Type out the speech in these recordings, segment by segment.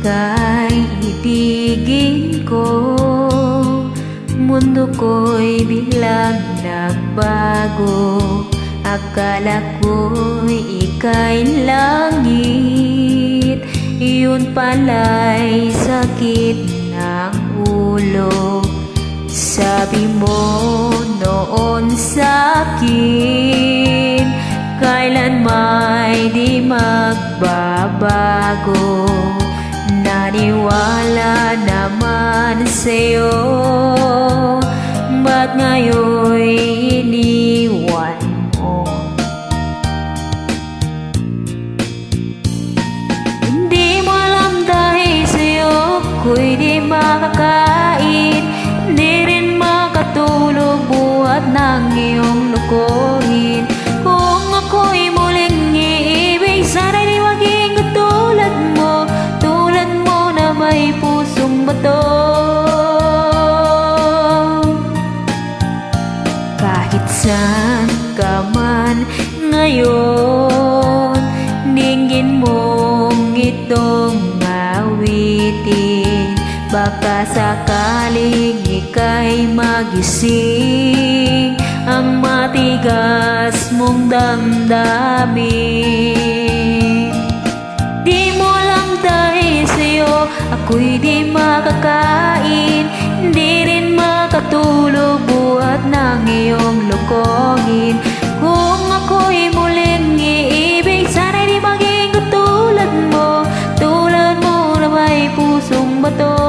ika'y ibigin ko. Mundo ko'y biglang nagbago. Akala ko'y ika'y langit, yun pala'y sakit ng ulo. Sabi mo noon sa'kin, kailan may di magbabago. Naniwala naman sa'yo, ba't ngayon'y iniwan mo? Hindi mo alam dahil sa'yo ako'y di makakain, di rin makatulog buhat ng iyong lukuhin. Kung ako'y muling iibig, sana'y di maging katulad mo, tulad mo na may pusong bato. Kahit saan ka man ngayon, dinggin mong itong awitin. Baka sakaling ika'y magising ang matigas mong damdamin. Di mo lang dahil sa'yo ako'y di makakain, di rin makatulog buhat ng iyong lokohin. Kung ako'y muling iibig, sana'y di maging katulad mo, tulad mo na may pusong bato.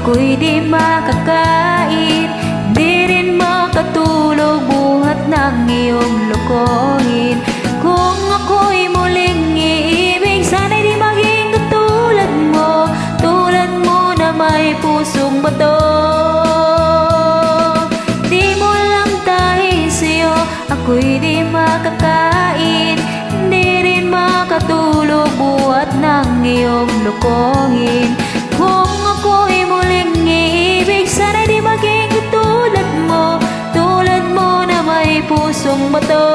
Ako'y di makakain, di rin makatulog buhat ng iyong lokohin. Kung ako'y muling iibig, sana'y di maging katulad mo, tulad mo na may pusong bato. Di mo lang dahil sa'yo ako'y di makakain, di rin makatulog buhat ng iyong lokohin. Kung ako'y muling iibig, sana'y di maging katulad mo, tulad mo na may pusong bato.